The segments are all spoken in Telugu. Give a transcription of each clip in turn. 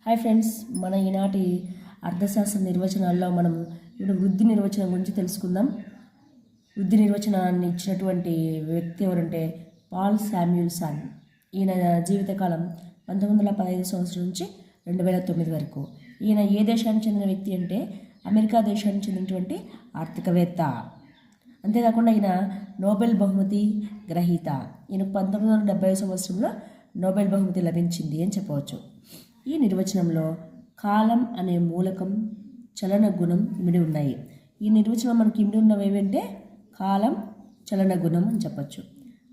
హాయ్ ఫ్రెండ్స్, మన ఈనాటి అర్థశాస్త్ర నిర్వచనాల్లో మనం ఇప్పుడు వృద్ధి నిర్వచనం గురించి తెలుసుకుందాం. వృద్ధి నిర్వచనాన్ని ఇచ్చినటువంటి వ్యక్తి ఎవరంటే పాల్ శామ్యూల్సన్. ఈయన జీవితకాలం 1915 సంవత్సరం నుంచి 2009 వరకు. ఈయన ఏ దేశానికి చెందిన వ్యక్తి అంటే అమెరికా దేశానికి చెందినటువంటి ఆర్థికవేత్త. అంతేకాకుండా ఈయన నోబెల్ బహుమతి గ్రహీత. ఈయన 1970 సంవత్సరంలో నోబెల్ బహుమతి లభించింది అని చెప్పవచ్చు. ఈ నిర్వచనంలో కాలం అనే మూలకం, చలన గుణం ఇమిడి ఉన్నాయి. ఈ నిర్వచనం మనకి ఇమిడి ఉన్నవి ఏవంటే కాలం, చలన గుణం అని చెప్పచ్చు.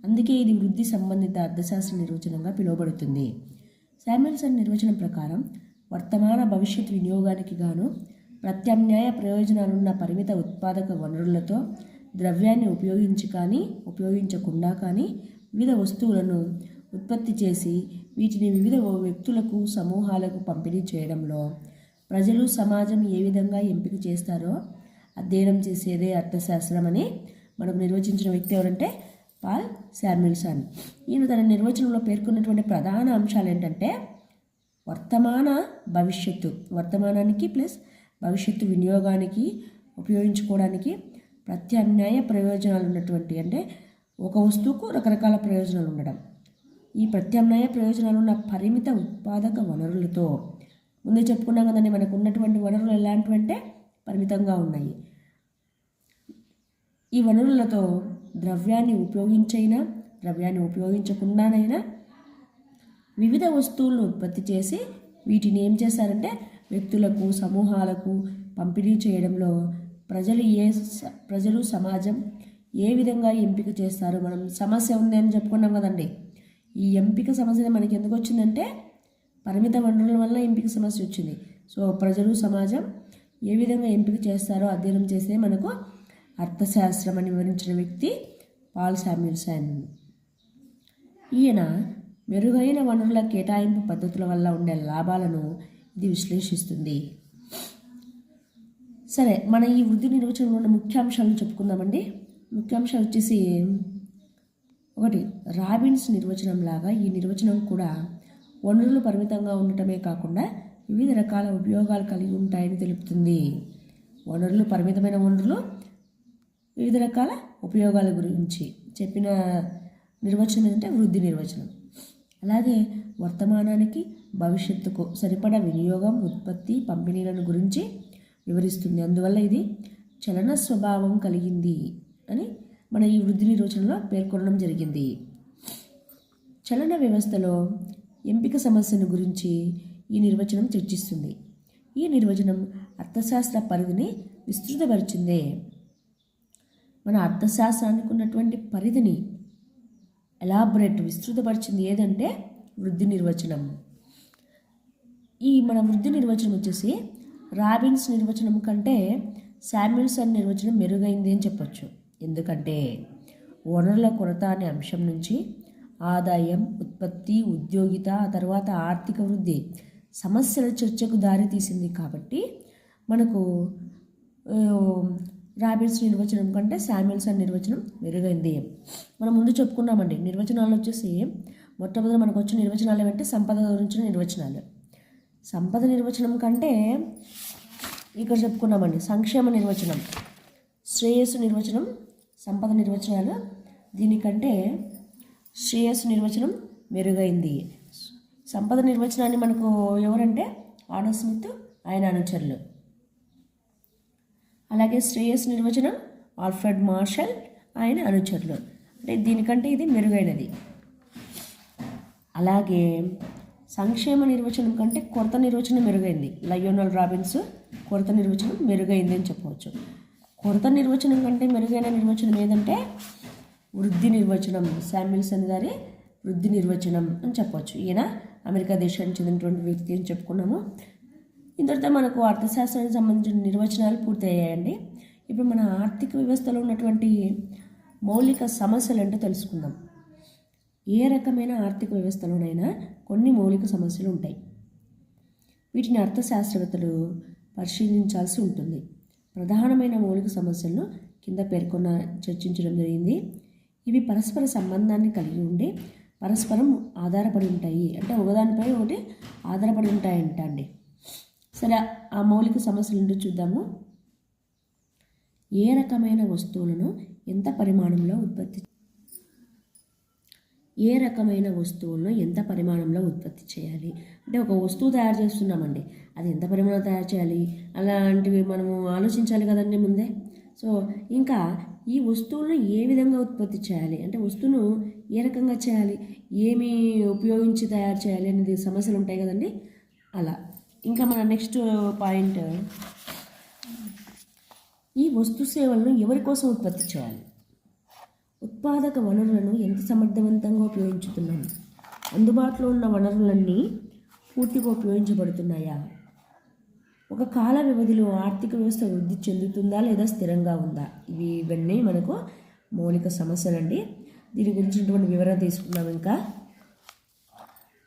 అందుకే ఇది వృద్ధి సంబంధిత అర్థశాస్త్ర నిర్వచనంగా పిలువబడుతుంది. శామ్యూల్సన్ నిర్వచనం ప్రకారం వర్తమాన భవిష్యత్ వినియోగానికి గాను ప్రత్యామ్నాయ ప్రయోజనాలున్న పరిమిత ఉత్పాదక వనరులతో ద్రవ్యాన్ని ఉపయోగించి కానీ ఉపయోగించకుండా కానీ వివిధ వస్తువులను ఉత్పత్తి చేసి వీటిని వివిధ వ్యక్తులకు, సమూహాలకు పంపిణీ చేయడంలో ప్రజలు, సమాజం ఏ విధంగా ఎంపిక చేస్తారో అధ్యయనం చేసేదే అర్థశాస్త్రం అని మనకు నిర్వచించిన వ్యక్తి ఎవరంటే పాల్ శామ్యూల్సన్. ఈయన తన నిర్వచనంలో పేర్కొన్నటువంటి ప్రధాన అంశాలు ఏంటంటే వర్తమాన భవిష్యత్తు, వర్తమానానికి ప్లస్ భవిష్యత్తు వినియోగానికి ఉపయోగించుకోవడానికి ప్రత్యామ్నాయ ప్రయోజనాలు ఉన్నటువంటి, అంటే ఒక వస్తువుకు రకరకాల ప్రయోజనాలు ఉండడం. ఈ ప్రత్యామ్నాయ ప్రయోజనాలు ఉన్న పరిమిత ఉత్పాదక వనరులతో, ముందే చెప్పుకున్నాం కదండి, మనకు ఉన్నటువంటి వనరులు ఎలాంటివంటే పరిమితంగా ఉన్నాయి. ఈ వనరులతో ద్రవ్యాన్ని ఉపయోగించైనా ద్రవ్యాన్ని ఉపయోగించకుండానైనా వివిధ వస్తువులను ఉత్పత్తి చేసి వీటిని ఏం చేస్తారంటే వ్యక్తులకు, సమూహాలకు పంపిణీ చేయడంలో ప్రజలు సమాజం ఏ విధంగా ఎంపిక చేస్తారు. మనం సమస్య ఉంది అని చెప్పుకున్నాం కదండి. ఈ ఎంపిక సమస్య మనకి ఎందుకు వచ్చిందంటే పరిమిత వనరుల వల్ల ఎంపిక సమస్య వచ్చింది. సో ప్రజలు, సమాజం ఏ విధంగా ఎంపిక చేస్తారో అధ్యయనం చేసే మనకు అర్థశాస్త్రం అని వివరించిన వ్యక్తి పాల్ శామ్యూల్సన్. ఈయన మెరుగైన వనరుల కేటాయింపు పద్ధతుల వల్ల ఉండే లాభాలను ఇది విశ్లేషిస్తుంది. సరే, మన ఈ వృద్ధి నిర్వచనంలో ఉన్న ముఖ్యాంశాలను చెప్పుకుందామండి. ముఖ్యాంశాలు వచ్చేసి, ఒకటి, రాబిన్స్ నిర్వచనం లాగా ఈ నిర్వచనం కూడా వనరులు పరిమితంగా ఉండటమే కాకుండా వివిధ రకాల ఉపయోగాలు కలిగి ఉంటాయని తెలుపుతుంది. వనరులు, పరిమితమైన వనరులు, వివిధ రకాల ఉపయోగాల గురించి చెప్పిన నిర్వచనం ఏంటంటే వృద్ధి నిర్వచనం. అలాగే వర్తమానానికి, భవిష్యత్తుకు సరిపడా వినియోగం, ఉత్పత్తి, పంపిణీలను గురించి వివరిస్తుంది. అందువల్ల ఇది చలన స్వభావం కలిగింది అని మన ఈ వృద్ధి నిర్వచనంలో పేర్కొనడం జరిగింది. చలన వ్యవస్థలో ఎంపిక సమస్యను గురించి ఈ నిర్వచనం చర్చిస్తుంది. ఈ నిర్వచనం అర్థశాస్త్ర పరిధిని విస్తృతపరిచిందే. మన అర్థశాస్త్రానికి ఉన్నటువంటి పరిధిని విస్తృతపరిచింది ఏదంటే వృద్ధి నిర్వచనం. ఈ మన వృద్ధి నిర్వచనం వచ్చేసి రాబిన్స్ నిర్వచనం కంటే శామ్యూల్సన్ నిర్వచనం మెరుగైంది అని చెప్పచ్చు. ఎందుకంటే వనరుల కొరత అనే అంశం నుంచి ఆదాయం, ఉత్పత్తి, ఉద్యోగిత, ఆ తర్వాత ఆర్థిక వృద్ధి సమస్యల చర్చకు దారి తీసింది. కాబట్టి మనకు రాబిన్స్ నిర్వచనం కంటే శామ్యూల్సన్ నిర్వచనం మెరుగైంది. మనం ముందు చెప్పుకున్నామండి, నిర్వచనాలు వచ్చేసి మొట్టమొదటి మనకు వచ్చిన నిర్వచనాలు ఏమంటే సంపద గురించిన నిర్వచనాలు. సంపద నిర్వచనం కంటే ఇక్కడ చెప్పుకున్నామండి సంక్షేమ నిర్వచనం, శ్రేయస్సు నిర్వచనం, సంపద నిర్వచనాలు దీనికంటే శ్రేయస్సు నిర్వచనం మెరుగైంది. సంపద నిర్వచనాన్ని మనకు ఎవరంటే ఆడమ్ స్మిత్, ఆయన అనుచరులు. అలాగే శ్రేయస్సు నిర్వచనం ఆల్ఫ్రెడ్ మార్షల్, ఆయన అనుచరులు. అంటే దీనికంటే ఇది మెరుగైనది. అలాగే సంక్షేమ నిర్వచనం కంటే కొరత నిర్వచనం మెరుగైంది. లయోనల్ రాబిన్స్ కొరత నిర్వచనం మెరుగైంది అని చెప్పవచ్చు. కొరత నిర్వచనం కంటే మెరుగైన నిర్వచనం ఏదంటే వృద్ధి నిర్వచనం, శామ్యూల్సన్ గారి వృద్ధి నిర్వచనం అని చెప్పవచ్చు. ఈయన అమెరికా దేశానికి చెందినటువంటి వ్యక్తి అని చెప్పుకున్నాము. ఇంతటితో మనకు అర్థశాస్త్రానికి సంబంధించిన నిర్వచనాలు పూర్తయ్యాయండి. ఇప్పుడు మన ఆర్థిక వ్యవస్థలో ఉన్నటువంటి మౌలిక సమస్యలు అంటే తెలుసుకుందాం. ఏ రకమైన ఆర్థిక వ్యవస్థలోనైనా కొన్ని మౌలిక సమస్యలు ఉంటాయి. వీటిని అర్థశాస్త్రవేత్తలు పరిశీలించాల్సి ఉంటుంది. ప్రధానమైన మౌలిక సమస్యలను కింద చర్చించడం జరిగింది. ఇవి పరస్పర సంబంధాన్ని కలిగి ఉండి పరస్పరం ఆధారపడి ఉంటాయి. అంటే ఒకదానిపై ఒకటి ఆధారపడి ఉంటాయంట అండి. సరే, ఆ మౌలిక సమస్యలు ఏంటో చూద్దాము. ఏ రకమైన వస్తువులను ఎంత పరిమాణంలో ఉత్పత్తి చేయాలి? అంటే ఒక వస్తువు తయారు చేస్తున్నామండి, అది ఎంత పరిమాణంలో తయారు చేయాలి, అలాంటివి మనము ఆలోచించాలి కదండి ముందే. సో ఇంకా ఈ వస్తువులను ఏ విధంగా ఉత్పత్తి చేయాలి, అంటే వస్తువును ఏ రకంగా చేయాలి, ఏమి ఉపయోగించి తయారు చేయాలి అనేది సమస్యలు ఉంటాయి కదండి. అలా ఇంకా మన నెక్స్ట్ పాయింట్, ఈ వస్తు సేవలను ఎవరి కోసం ఉత్పత్తి చేయాలి? ఉత్పాదక వనరులను ఎంత సమర్థవంతంగా ఉపయోగించుతున్నాము? అందుబాటులో ఉన్న వనరులన్నీ పూర్తిగా ఉపయోగించబడుతున్నాయా? ఒక కాల వ్యవధిలో ఆర్థిక వ్యవస్థ వృద్ధి చెందుతుందా లేదా స్థిరంగా ఉందా? ఇవన్నీ మనకు మౌలిక సమస్యలండి. దీని గురించినటువంటి వివరణ తీసుకున్నాం. ఇంకా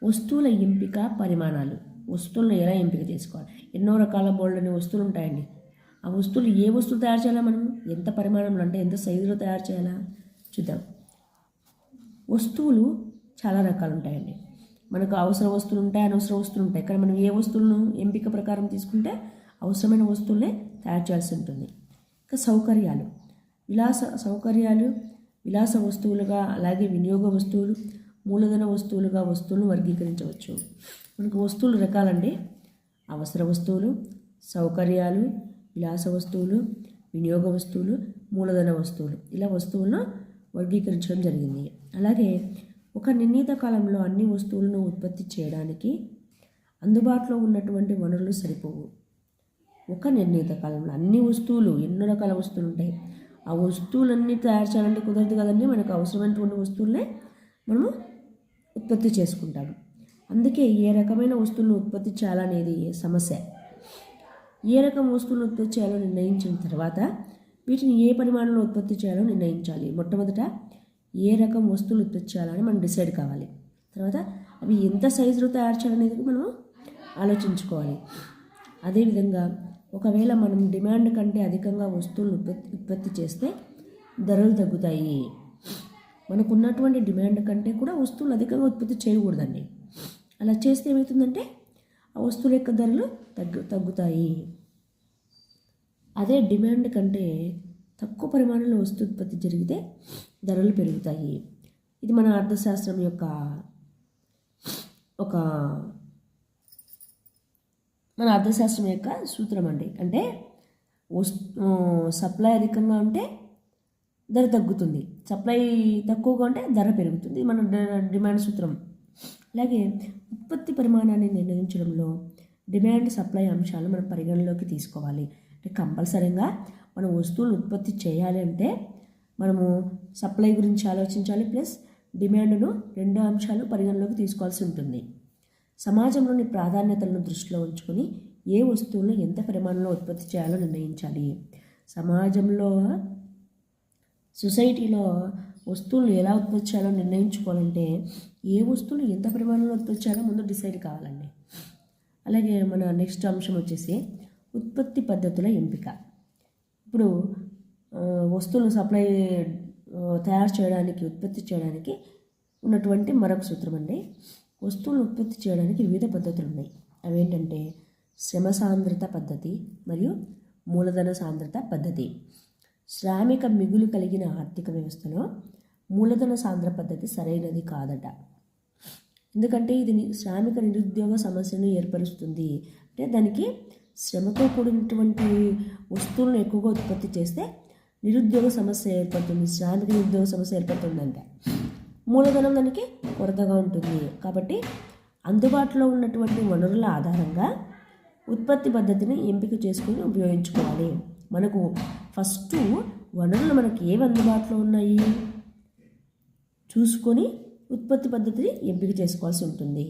వస్తువుల ఎంపిక, పరిమాణాలు. వస్తువులను ఎలా ఎంపిక చేసుకోవాలి? ఎన్నో రకాల బోల్డని వస్తువులు ఉంటాయండి. ఆ వస్తువులు ఏ వస్తువు తయారు చేయాలా, మనం ఎంత పరిమాణంలో అంటే ఎంత సైజులో తయారు చేయాలా చూద్దాం. వస్తువులు చాలా రకాలు ఉంటాయండి. మనకు అవసర వస్తువులు ఉంటాయి, అనవసర వస్తువులు ఉంటాయి. కానీ మనం ఏ వస్తువులను ఎంపిక ప్రకారం తీసుకుంటే అవసరమైన వస్తువులనే తయారు చేయాల్సి ఉంటుంది. ఇంకా విలాస వస్తువులుగా, అలాగే వినియోగ వస్తువులు, మూలధన వస్తువులుగా వస్తువులను వర్గీకరించవచ్చు. మనకు వస్తువులు రకాలండి: అవసర వస్తువులు, సౌకర్యాలు, విలాస వస్తువులు, వినియోగ వస్తువులు, మూలధన వస్తువులు. ఇలా వస్తువులను వర్గీకరించడం జరిగింది. అలాగే ఒక నిర్ణీత కాలంలో అన్ని వస్తువులను ఉత్పత్తి చేయడానికి అందుబాటులో ఉన్నటువంటి వనరులు సరిపోవు. ఒక నిర్ణీత కాలంలో అన్ని వస్తువులు, ఎన్నో రకాల వస్తువులు ఉంటాయి, ఆ వస్తువులన్నీ తయారు చేయాలంటే కుదరదు కదండి. మనకు అవసరమైనటువంటి వస్తువులనే మనము ఉత్పత్తి చేసుకుంటాము. అందుకే ఏ రకమైన వస్తువులను ఉత్పత్తి చేయాలనేది సమస్య. ఏ రకం వస్తువులను ఉత్పత్తి చేయాలో నిర్ణయించిన తర్వాత వీటిని ఏ పరిమాణంలో ఉత్పత్తి చేయాలో నిర్ణయించాలి. మొట్టమొదట ఏ రకం వస్తువులు ఉత్పత్తి చేయాలని మనం డిసైడ్ కావాలి. తర్వాత అవి ఎంత సైజులో తయారు చేయాలనేది మనం ఆలోచించుకోవాలి. అదేవిధంగా ఒకవేళ మనం డిమాండ్ కంటే అధికంగా వస్తువులను ఉత్పత్తి చేస్తే ధరలు తగ్గుతాయి. మనకున్నటువంటి డిమాండ్ కంటే కూడా వస్తువులు అధికంగా ఉత్పత్తి చేయకూడదండి. అలా చేస్తే ఏమవుతుందంటే ఆ వస్తువుల యొక్క ధరలు తగ్గుతాయి. అదే డిమాండ్ కంటే తక్కువ పరిమాణంలో వస్తు ఉత్పత్తి జరిగితే ధరలు పెరుగుతాయి. ఇది మన అర్థశాస్త్రం యొక్క సూత్రం అండి. అంటే సప్లై అధికంగా ఉంటే ధర తగ్గుతుంది, సప్లై తక్కువగా ఉంటే ధర పెరుగుతుంది. మన డిమాండ్ సూత్రం. అలాగే ఉత్పత్తి పరిమాణాన్ని నిర్ణయించడంలో డిమాండ్, సప్లై అంశాలు మనం పరిగణలోకి తీసుకోవాలి. అంటే కంపల్సరీగా మనం వస్తువులను ఉత్పత్తి చేయాలి అంటే మనము సప్లై గురించి ఆలోచించాలి, ప్లస్ డిమాండ్ను, రెండు అంశాలు పరిగణలోకి తీసుకోవాల్సి ఉంటుంది. సమాజంలోని ప్రాధాన్యతలను దృష్టిలో ఉంచుకొని ఏ వస్తువులను ఎంత పరిమాణంలో ఉత్పత్తి చేయాలో నిర్ణయించాలి. సమాజంలో, సొసైటీలో వస్తువులు ఎలా ఉత్పత్తి చేయాలో నిర్ణయించుకోవాలంటే ఏ వస్తువులు ఎంత పరిమాణంలో ఉత్పత్తి చేయాలో ముందు డిసైడ్ కావాలండి. అలాగే మన నెక్స్ట్ అంశం వచ్చేసి ఉత్పత్తి పద్ధతుల ఎంపిక. ఇప్పుడు వస్తువులను తయారు చేయడానికి, ఉత్పత్తి చేయడానికి ఉన్నటువంటి మరొక సూత్రం అండి. వస్తువులను ఉత్పత్తి చేయడానికి వివిధ పద్ధతులు ఉన్నాయి. అవేంటంటే శ్రమ సాంద్రత పద్ధతి మరియు మూలధన సాంద్రత పద్ధతి. శ్రామిక మిగులు కలిగిన ఆర్థిక వ్యవస్థలో మూలధన సాంద్ర పద్ధతి సరైనది కాదట. ఎందుకంటే ఇది శ్రామిక నిరుద్యోగ సమస్యను ఏర్పరుస్తుంది. అంటే దానికి శ్రమతో కూడినటువంటి వస్తువులను ఎక్కువగా ఉత్పత్తి చేస్తే నిరుద్యోగ సమస్య ఏర్పడుతుంది, శ్రామిక నిరుద్యోగ సమస్య ఏర్పడుతుందంట. మూలధనం దానికి కొరతగా ఉంటుంది. కాబట్టి అందుబాటులో ఉన్నటువంటి వనరుల ఆధారంగా ఉత్పత్తి పద్ధతిని ఎంపిక చేసుకొని ఉపయోగించుకోవాలి. మనకు ఫస్ట్ వనరులు మనకి ఏవి అందుబాటులో ఉన్నాయి చూసుకొని ఉత్పత్తి పద్ధతిని ఎంపిక చేసుకోవాల్సి ఉంటుంది.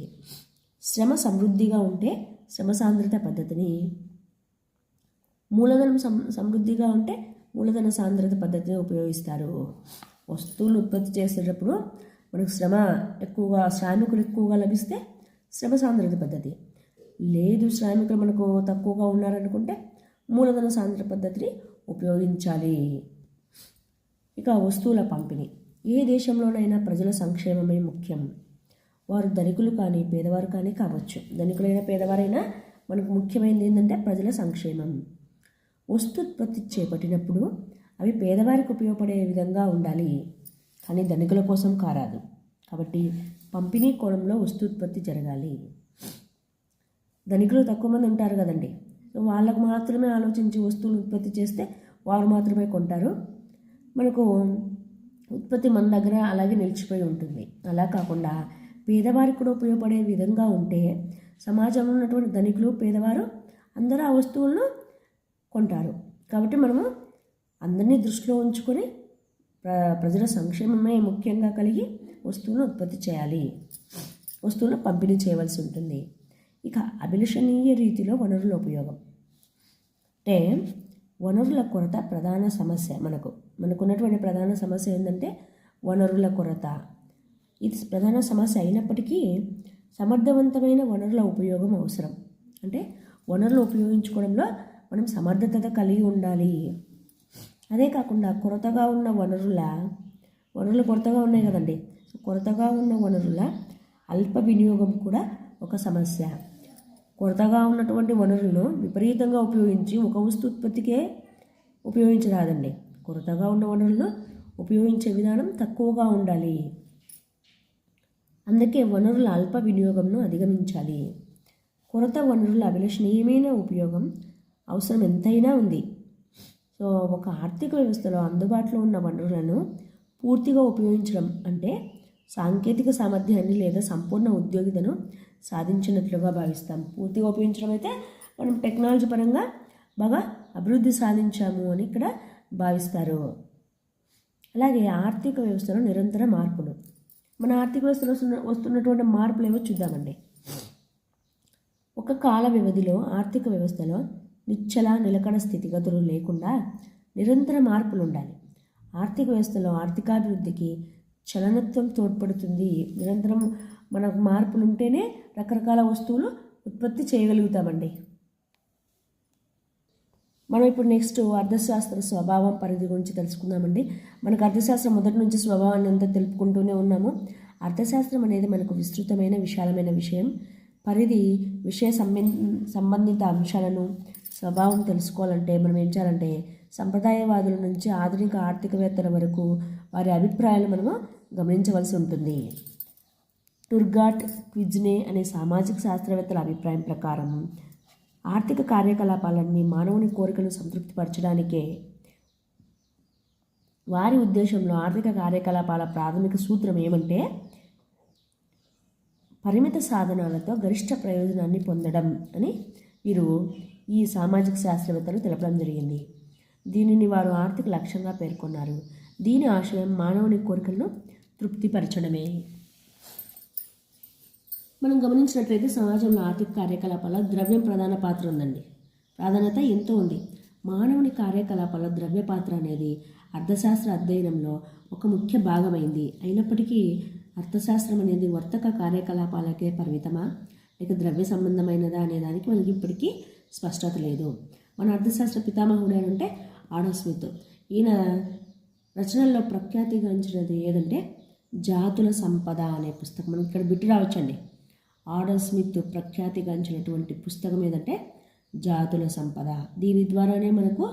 శ్రమ సమృద్ధిగా ఉంటే శ్రమ సాంద్రత పద్ధతిని, మూలధనం సమృద్ధిగా ఉంటే మూలధన సాంద్రత పద్ధతిని ఉపయోగిస్తారు. వస్తువులు ఉత్పత్తి చేసేటప్పుడు మనకు శ్రామికులు ఎక్కువగా లభిస్తే శ్రమ సాంద్రత పద్ధతి, లేదు శ్రామికులు మనకు తక్కువగా ఉన్నారనుకుంటే మూలధన సాంద్రత పద్ధతిని ఉపయోగించాలి. ఇక వస్తువుల పంపిణీ. ఏ దేశంలోనైనా ప్రజల సంక్షేమమే ముఖ్యం. వారు ధనికులు కానీ పేదవారు కానీ కావచ్చు. ధనికులైన పేదవారైనా మనకు ముఖ్యమైనది ఏంటంటే ప్రజల సంక్షేమం. వస్తుత్పత్తి చేపట్టినప్పుడు అవి పేదవారికి ఉపయోగపడే విధంగా ఉండాలి, కానీ ధనికుల కోసం కారాదు. కాబట్టి పంపిణీ కోణంలో వస్తుత్పత్తి జరగాలి. ధనికులు తక్కువ మంది ఉంటారు కదండి, వాళ్ళకు మాత్రమే ఆలోచించి వస్తువులు ఉత్పత్తి చేస్తే వారు మాత్రమే కొంటారు. మనకు ఉత్పత్తి మన దగ్గర అలాగే నిలిచిపోయి ఉంటుంది. అలా కాకుండా పేదవారికి కూడా ఉపయోగపడే విధంగా ఉంటే సమాజంలో ఉన్నటువంటి ధనికులు పేదవారు అందరూ ఆ వస్తువులను కొంటారు. కాబట్టి మనము అందరినీ దృష్టిలో ఉంచుకొని ప్రజల సంక్షేమమే ముఖ్యంగా కలిగి వస్తువులను ఉత్పత్తి చేయాలి, వస్తువులను పంపిణీ చేయవలసి ఉంటుంది. ఇక అభిలషణీయ రీతిలో వనరుల ఉపయోగం అంటే వనరుల కొరత ప్రధాన సమస్య. మనకున్నటువంటి ప్రధాన సమస్య ఏంటంటే వనరుల కొరత. ఇది ప్రధాన సమస్య అయినప్పటికీ సమర్థవంతమైన వనరుల ఉపయోగం అవసరం. అంటే వనరులు ఉపయోగించుకోవడంలో మనం సమర్థత కలిగి ఉండాలి. అదే కాకుండా కొరతగా ఉన్న వనరులు కొరతగా ఉన్నాయి కదండి, కొరతగా ఉన్న వనరుల అల్ప వినియోగం కూడా ఒక సమస్య. కొరతగా ఉన్నటువంటి వనరులను విపరీతంగా ఉపయోగించి ఒక వస్తు ఉత్పత్తికే ఉపయోగించరాదండి. కొరతగా ఉన్న వనరులను ఉపయోగించే విధానం తక్కువగా ఉండాలి. అందుకే వనరుల అల్ప వినియోగంను అధిగమించాలి. కొరత వనరుల అభిలషణీయమైన ఉపయోగం అవసరం ఎంతైనా ఉంది. సో ఒక ఆర్థిక వ్యవస్థలో అందుబాటులో ఉన్న వనరులను పూర్తిగా ఉపయోగించడం అంటే సాంకేతిక సామర్థ్యాన్ని లేదా సంపూర్ణ ఉద్యోగితను సాధించినట్లుగా భావిస్తాం. పూర్తిగా ఉపయోగించడం అయితే మనం టెక్నాలజీ పరంగా బాగా అభివృద్ధి సాధించాము అని ఇక్కడ భావిస్తారు. అలాగే ఆర్థిక వ్యవస్థలో నిరంతర మార్పులు. మన ఆర్థిక వ్యవస్థలో వస్తున్నటువంటి మార్పులు ఏవో చూద్దామండి. ఒక కాల వ్యవధిలో ఆర్థిక వ్యవస్థలో నిలకడ స్థితిగతులు లేకుండా నిరంతర మార్పులు ఉండాలి. ఆర్థిక వ్యవస్థలో ఆర్థికాభివృద్ధికి చలనత్వం తోడ్పడుతుంది. నిరంతరం మనకు మార్పులు ఉంటేనే రకరకాల వస్తువులు ఉత్పత్తి చేయగలుగుతామండి. మనం ఇప్పుడు నెక్స్ట్ అర్థశాస్త్ర స్వభావం పరిధి గురించి తెలుసుకుందామండి. మనకు అర్థశాస్త్రం మొదటి నుంచి స్వభావాన్ని అంతా తెలుపుకుంటూనే ఉన్నాము. అర్థశాస్త్రం అనేది మనకు విస్తృతమైన విశాలమైన విషయం. పరిధి విషయ సంబంధిత అంశాలను స్వభావం తెలుసుకోవాలంటే మనం ఏం చేయాలంటే సంప్రదాయవాదుల నుంచి ఆధునిక ఆర్థికవేత్తల వరకు వారి అభిప్రాయాలు మనము గమనించవలసి ఉంటుంది. టుర్గాట్ క్విజ్నే అనే సామాజిక శాస్త్రవేత్తల అభిప్రాయం ప్రకారం ఆర్థిక కార్యకలాపాలన్నీ మానవుని కోరికలు సంతృప్తిపరచడానికే. వారి ఉద్దేశంలో ఆర్థిక కార్యకలాపాల ప్రాథమిక సూత్రం ఏమంటే పరిమిత సాధనాలతో గరిష్ట ప్రయోజనాన్ని పొందడం అని వీరు ఈ సామాజిక శాస్త్రవేత్తలు తెలపడం జరిగింది. దీనిని వారు ఆర్థిక లక్ష్యంగా పేర్కొన్నారు. దీని ఆశయం మానవుని కోరికలను తృప్తిపరచడమే. మనం గమనించినట్లయితే సమాజంలో ఆర్థిక కార్యకలాపాల ద్రవ్యం ప్రధాన పాత్ర ఉందండి. ప్రాధాన్యత ఎంతో ఉంది. మానవుని కార్యకలాపాల ద్రవ్య పాత్ర అనేది అర్థశాస్త్ర అధ్యయనంలో ఒక ముఖ్య భాగమైంది. అయినప్పటికీ అర్థశాస్త్రం అనేది వర్తక కార్యకలాపాలకే పరిమితమా లేక ద్రవ్య సంబంధమైనదా అనే దానికి మనకి ఇప్పటికీ స్పష్టత లేదు. మన అర్థశాస్త్ర పితామహుడు అంటే ఆడమ్ స్మిత్. ఈయన రచనల్లో ప్రఖ్యాతిగాంచినది ఏదంటే జాతుల సంపద అనే పుస్తకం. మనకి ఇక్కడ బిట్టు రావచ్చండి. ఆడమ్ స్మిత్ ప్రఖ్యాతిగాంచినటువంటి పుస్తకం ఏదంటే జాతుల సంపద. దీని ద్వారానే మనకు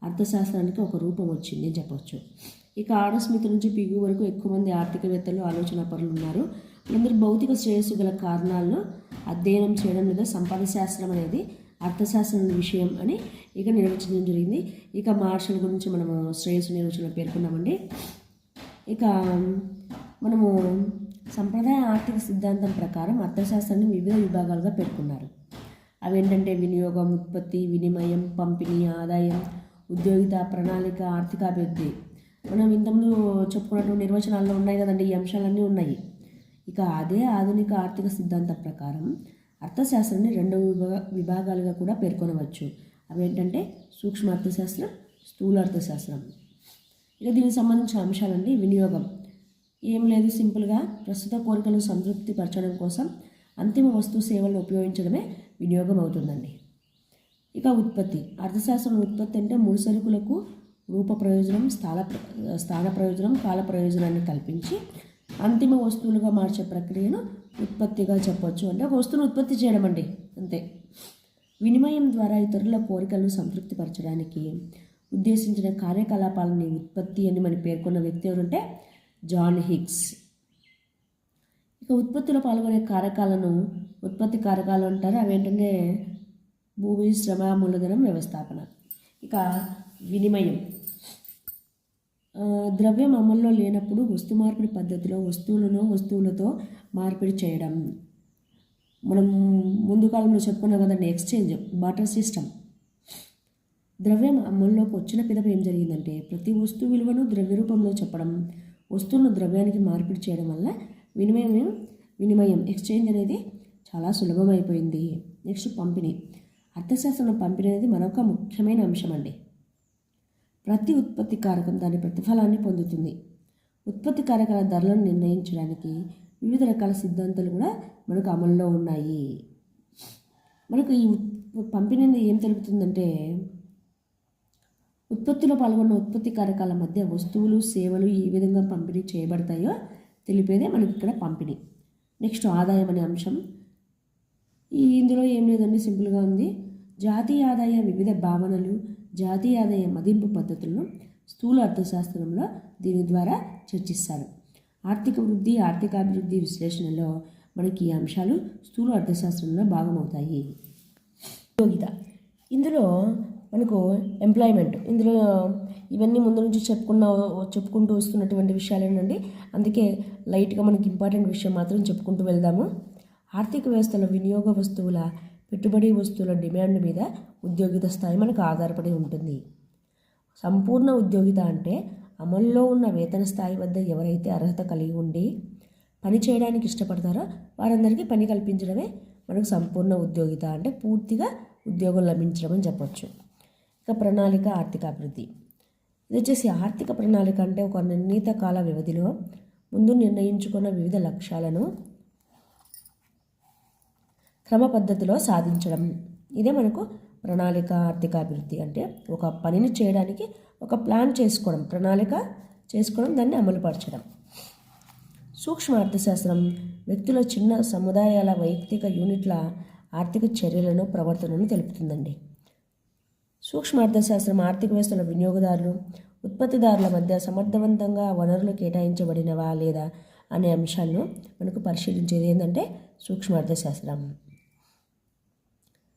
అర్థశాస్త్రానికి ఒక రూపం వచ్చింది అని చెప్పవచ్చు. ఇక ఆడమ్ స్మిత్ నుంచి పిగు వరకు ఎక్కువ మంది ఆర్థికవేత్తలు ఆలోచన పరులు ఉన్నారు. వీళ్ళందరూ భౌతిక శ్రేయస్సు గల కారణాలను అధ్యయనం చేయడం లేదా సంపద శాస్త్రం అనేది అర్థశాస్త్రం విషయం అని ఇక నిర్వచించడం జరిగింది. ఇక మార్షల్ గురించి మనము శ్రేయస్సు నిర్వచన పేర్కొన్నామండి. ఇక మనము సంప్రదాయ ఆర్థిక సిద్ధాంతం ప్రకారం అర్థశాస్త్రాన్ని వివిధ విభాగాలుగా పేర్కొన్నారు. అవి ఏంటంటే వినియోగం, ఉత్పత్తి, వినిమయం, పంపిణీ, ఆదాయం, ఉద్యోగిత, ప్రణాళిక, ఆర్థికాభివృద్ధి. మనం ఇంతకుముందు చెప్పుకున్నటువంటి నిర్వచనాల్లో ఉన్నాయి కదండి, ఈ అంశాలన్నీ ఉన్నాయి. ఇక అదే ఆధునిక ఆర్థిక సిద్ధాంతం ప్రకారం అర్థశాస్త్రాన్ని 2 విభాగాలుగా కూడా పేర్కొనవచ్చు. అవి ఏంటంటే సూక్ష్మ అర్థశాస్త్రం, స్థూల అర్థశాస్త్రం. ఇక దీనికి సంబంధించిన అంశాలండి. వినియోగం ఏం లేదు, సింపుల్గా ప్రస్తుత కోరికలను సంతృప్తి పరచడం కోసం అంతిమ వస్తు సేవలను ఉపయోగించడమే వినియోగం అవుతుందండి. ఇక ఉత్పత్తి. అర్థశాస్త్రం ఉత్పత్తి అంటే ముడిసరుకులకు రూప ప్రయోజనం, స్థాన ప్రయోజనం, కాల ప్రయోజనాన్ని కల్పించి అంతిమ వస్తువులుగా మార్చే ప్రక్రియను ఉత్పత్తిగా చెప్పొచ్చు. అంటే ఒక వస్తువును ఉత్పత్తి చేయడం అండి, అంతే. వినిమయం ద్వారా ఇతరుల కోరికలను సంతృప్తిపరచడానికి ఉద్దేశించిన కార్యకలాపాలని ఉత్పత్తి అని మనం పేర్కొన్న వ్యక్తి ఎవరంటే జాన్ హిగ్స్. ఇక ఉత్పత్తిలో పాల్గొనే కారకాలను ఉత్పత్తి కారకాలు అంటారు. అవి ఏంటంటే భూమి, శ్రమ, మూలధనం, వ్యవస్థాపన. ఇక వినిమయం, ద్రవ్యం అమల్లో లేనప్పుడు వస్తు మార్పిడి పద్ధతిలో వస్తువులతో మార్పిడి చేయడం. మనం ముందు కాలంలో చెప్పుకున్నాం కదండి, ఎక్స్చేంజ్, బాటర్ సిస్టమ్. ద్రవ్యం అమల్లోకి వచ్చిన పిదప ఏం జరిగిందంటే ప్రతి వస్తువు విలువను ద్రవ్య రూపంలో చెప్పడం, వస్తువును ద్రవ్యానికి మార్పిడి చేయడం వల్ల వినిమయం ఎక్స్చేంజ్ అనేది చాలా సులభమైపోయింది. నెక్స్ట్ పంపిణీ. అర్థశాస్త్రంలో పంపిణీ అనేది మరొక ముఖ్యమైన అంశం అండి. ప్రతి ఉత్పత్తి కారకం దాని ప్రతిఫలాన్ని పొందుతుంది. ఉత్పత్తి కారకాల ధరలను నిర్ణయించడానికి వివిధ రకాల సిద్ధాంతాలు కూడా మనకు అమల్లో ఉన్నాయి. మనకు ఈ పంపిణీ ఏం తెలుపుతుందంటే ఉత్పత్తిలో పాల్గొన్న ఉత్పత్తి కారకాల మధ్య వస్తువులు, సేవలు ఏ విధంగా పంపిణీ చేయబడతాయో తెలిపేదే మనకి ఇక్కడ పంపిణీ. నెక్స్ట్ ఆదాయం అనే అంశం. ఇందులో ఏం లేదండి, సింపుల్గా ఉంది. జాతీయ ఆదాయ వివిధ భావనలు, జాతీయ ఆదాయ మదింపు పద్ధతులను స్థూల అర్థశాస్త్రంలో దీని ద్వారా చర్చిస్తారు. ఆర్థిక వృద్ధి, ఆర్థికాభివృద్ధి విశ్లేషణలో మనకి ఈ అంశాలు స్థూల అర్థశాస్త్రంలో భాగమవుతాయి. ఉద్యోగిత, ఇందులో మనకు ఎంప్లాయ్మెంట్, ఇందులో ఇవన్నీ ముందు నుంచి చెప్పుకుంటూ వస్తున్నటువంటి విషయాలు ఏంటండి. అందుకే లైట్గా మనకి ఇంపార్టెంట్ విషయం మాత్రం చెప్పుకుంటూ వెళ్దాము. ఆర్థిక వ్యవస్థలో వినియోగ వస్తువుల, పెట్టుబడి వస్తువుల డిమాండ్ మీద ఉద్యోగిత స్థాయి మనకు ఆధారపడి ఉంటుంది. సంపూర్ణ ఉద్యోగిత అంటే అమల్లో ఉన్న వేతన స్థాయి వద్ద ఎవరైతే అర్హత కలిగి ఉండి పని చేయడానికి ఇష్టపడతారో వారందరికీ పని కల్పించడమే మనకు సంపూర్ణ ఉద్యోగిత, అంటే పూర్తిగా ఉద్యోగం లభించడం అని చెప్పొచ్చు. ఇక ప్రణాళిక, ఆర్థిక అభివృద్ధి. ఇది వచ్చేసి ఆర్థిక ప్రణాళిక అంటే ఒక నిర్ణీత కాల వ్యవధిలో ముందు నిర్ణయించుకున్న వివిధ లక్ష్యాలను క్రమ పద్ధతిలో సాధించడం. ఇదే మనకు ప్రణాళిక, ఆర్థిక అభివృద్ధి అంటే ఒక పనిని చేయడానికి ఒక ప్లాన్ చేసుకోవడం, ప్రణాళిక చేసుకోవడం, దాన్ని అమలుపరచడం. సూక్ష్మ అర్థశాస్త్రం వ్యక్తుల, చిన్న సముదాయాల, వైయక్తిక యూనిట్ల ఆర్థిక చర్యలను, ప్రవర్తనను తెలుపుతుందండి. సూక్ష్మ అర్థశాస్త్రం ఆర్థిక వ్యవస్థలో వినియోగదారులు, ఉత్పత్తిదారుల మధ్య సమర్థవంతంగా వనరులు కేటాయించబడినవా లేదా అనే అంశాలను మనకు పరిశీలించేది ఏంటంటే సూక్ష్మ అర్థశాస్త్రం.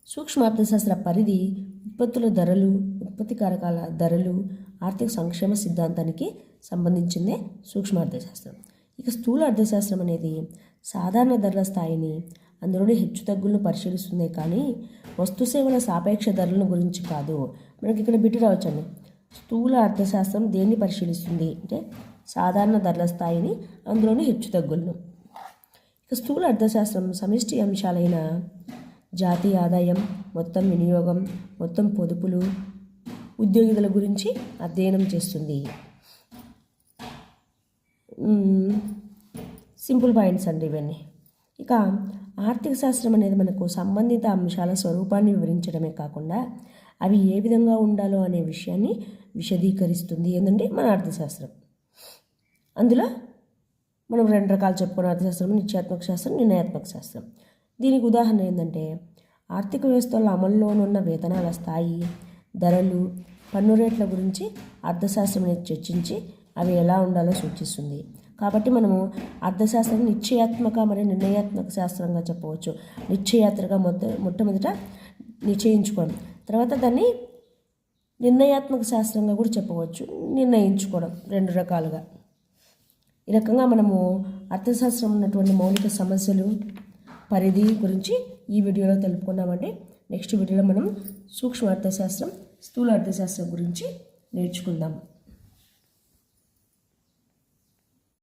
సూక్ష్మ అర్థశాస్త్ర పరిధి ఉత్పత్తుల ధరలు, ఉత్పత్తి కారకాల ధరలు, ఆర్థిక సంక్షేమ సిద్ధాంతానికి సంబంధించిందే సూక్ష్మ అర్థశాస్త్రం. ఇక స్థూల అర్థశాస్త్రం అనేది సాధారణ ధరల స్థాయిని, అందులోని హెచ్చుతగ్గులను పరిశీలిస్తుంది, కానీ వస్తు సేవల సాపేక్ష ధరలను గురించి కాదు. మనకి ఇక్కడ బిట్టు రావచ్చండి. స్థూల అర్థశాస్త్రం దేన్ని పరిశీలిస్తుంది అంటే సాధారణ ధరల స్థాయిని, అందులోని హెచ్చుతగ్గులను. ఇక స్థూల అర్థశాస్త్రం సమిష్టి అంశాలైన జాతీయ ఆదాయం, మొత్తం వినియోగం, మొత్తం పొదుపులు, ఉద్యోగితుల గురించి అధ్యయనం చేస్తుంది. సింపుల్ పాయింట్స్ అండి ఇవన్నీ. ఇక ఆర్థిక శాస్త్రం అనేది మనకు సంబంధిత అంశాల స్వరూపాన్ని వివరించడమే కాకుండా అవి ఏ విధంగా ఉండాలో అనే విషయాన్ని విశదీకరిస్తుంది. ఏంటంటే మన అర్థశాస్త్రం. అందులో మనం రెండు రకాలు చెప్పుకున్న అర్థశాస్త్రం, నిశ్చయాత్మక శాస్త్రం, నిర్ణయాత్మక శాస్త్రం. దీనికి ఉదాహరణ ఏంటంటే ఆర్థిక వ్యవస్థలో అమల్లోనున్న వేతనాల స్థాయి, ధరలు, పన్ను రేట్ల గురించి అర్థశాస్త్రం అనేది చర్చించి అవి ఎలా ఉండాలో సూచిస్తుంది. కాబట్టి మనము అర్థశాస్త్రం నిశ్చయాత్మక మరియు నిర్ణయాత్మక శాస్త్రంగా చెప్పవచ్చు. నిశ్చయాత్మక మొట్టమొదట నిశ్చయించుకోవడం, తర్వాత దాన్ని నిర్ణయాత్మక శాస్త్రంగా కూడా చెప్పవచ్చు. నిర్ణయించుకోవడం, రెండు రకాలుగా. ఈ రకంగా మనము అర్థశాస్త్రం ఉన్నటువంటి మౌలిక సమస్యలు, పరిధి గురించి ఈ వీడియోలో తెలుపుకున్నామండి. నెక్స్ట్ వీడియోలో మనం సూక్ష్మ అర్థశాస్త్రం, స్థూల అర్థశాస్త్రం గురించి నేర్చుకుందాం.